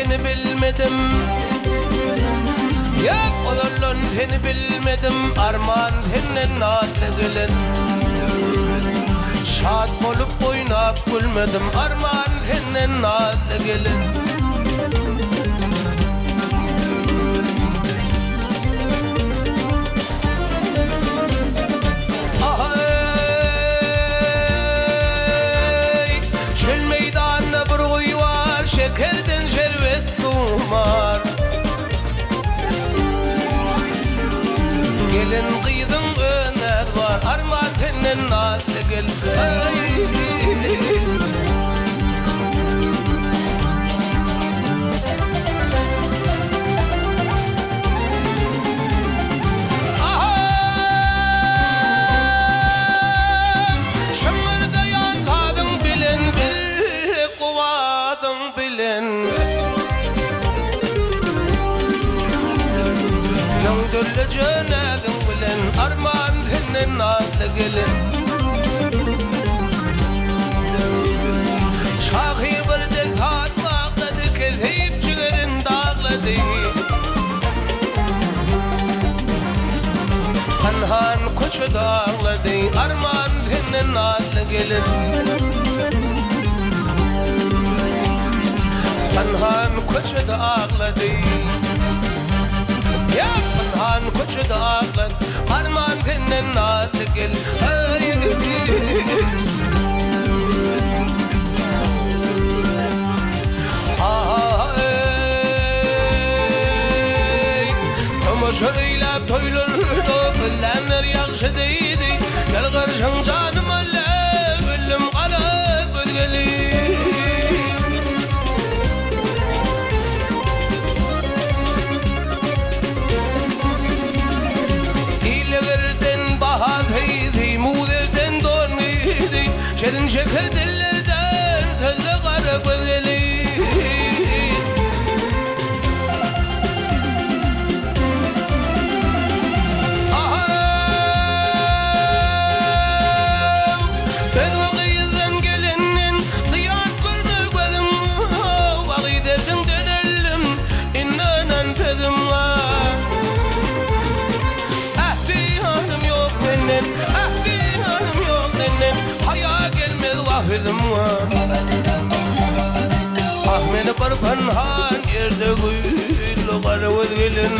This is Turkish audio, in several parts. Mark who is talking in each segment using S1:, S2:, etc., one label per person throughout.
S1: seni bilmedim. Yak olalın seni bilmedim. Arman senin adlı gelin. Şad bolup oynap gülmedim. Arman senin adlı gelin. Şekerden şerbet sumar. Gelin kıydın öner var. Arman senin adlı gel. Şıngırdayan kadın bilen bir kuvadın bilen. Yöngülle cönedin bilen. Arman senin adlı gelin. Şahi bir de saat bağladı. Kezeyip çıkarın dağladı. Kanhan koçu dağladı. Arman senin adlı gelin. Kanhan koçu dağladı. Ya kanhan koçu dağladı. Arman senin adlı gelin. Şöyle toylurdu, güllenler yakşı deydi. Gel karşın canım alle, gülüm kara gözgeli. İyilerden bahadeydi, muderden dorniydi. Şerin şeker dillerden, telle kara gözgeli. Ahmeni bir panhan yerde gülü qarıvız gelin.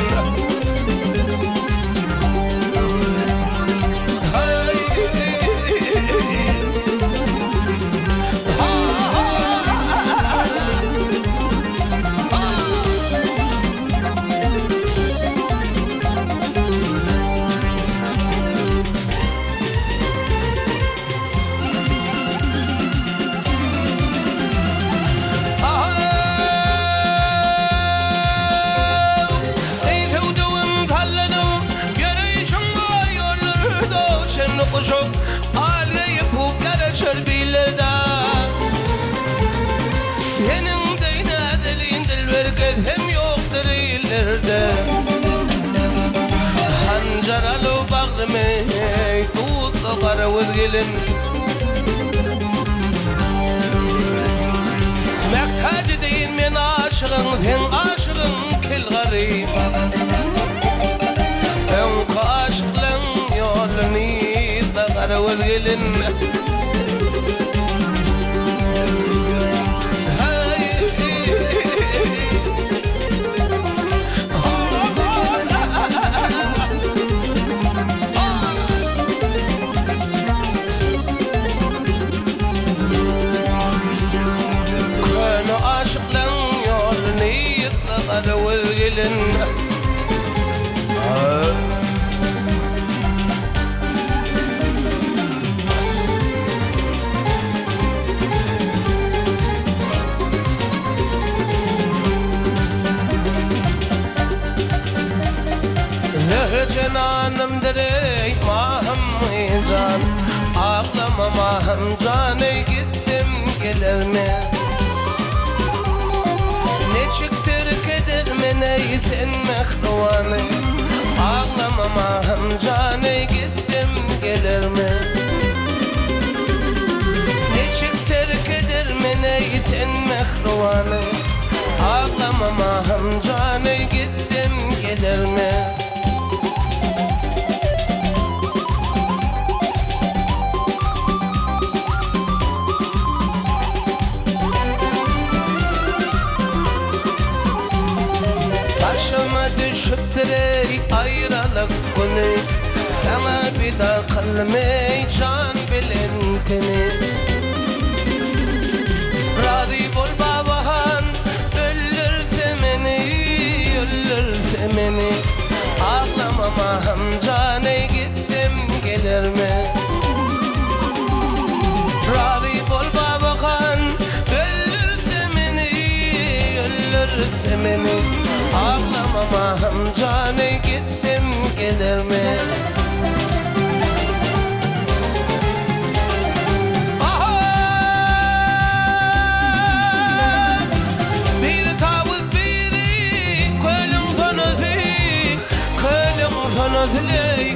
S1: Kuşup algı yapıp yarışır bilirde. Senin deyne dilin dilber gezem yoktur illerde. Hancaralı bağrımı tuttu qarıvız gelin. Mektacı deyin men aşığın, sen aşığın kel garip. Önka aşıklın yolunu qarıvız gelin. Könü aşıklın yolunu qarıvız gelin. Cenanımdır ey mahım can. Ağlama mahım can, ey gittim gelir mi? Ne çıktır keder mi ey sen mehruvanı? Ağlama mahım can, ey gittim gelir mi? Ne çıktır keder mi ey sen mehruvanı? Ağlama Ağlamam ahım canı gittim gelir mi? Başıma düşüptür ey ayrılık günü, sana bir daha kalmay can bilintini. Razı bol babahan, öldürse beni. Ağlamam ahım canı gittim gelir mi? Razı bol babahan, öldürse beni. Ağlamam ahım canı gittim gelir mi?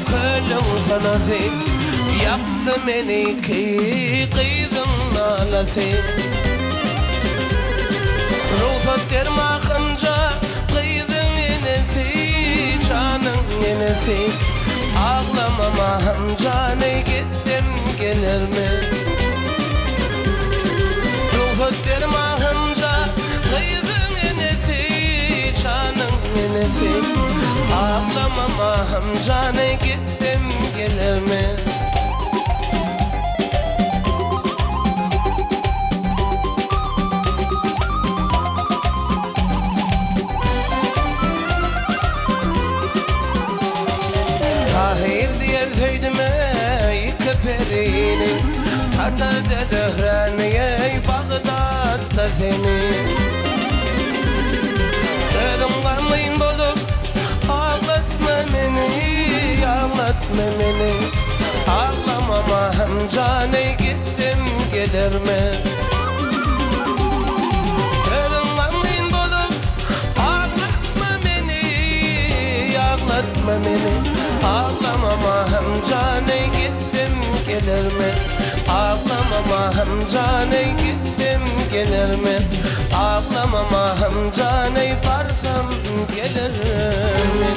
S1: Kölüm sanası yaptı beni ki kıydın nalası. Ruhsat dermakınca kıydın enesi, canın enesi. Ağlamam ahım canı gittim gelir mi? Ruhsat dermakınca kıydın enesi, canın enesi. Ağlamam ahım canı gittim gelir mi? Tahir diyer söydim ey köperini, Tatar dedehren ey Bağdat'ta seni. Dedim kalmayın bolup ağlatma beni. Ağlamam ahım canı gittim gelir mi? Dedim kalmayın bolup ağlatma beni. Ağlamam ahım canı gittim gelir mi? Ağlamam ahım canı gittim gelir mi? Ağlamam ahım canı varsam gelir mi?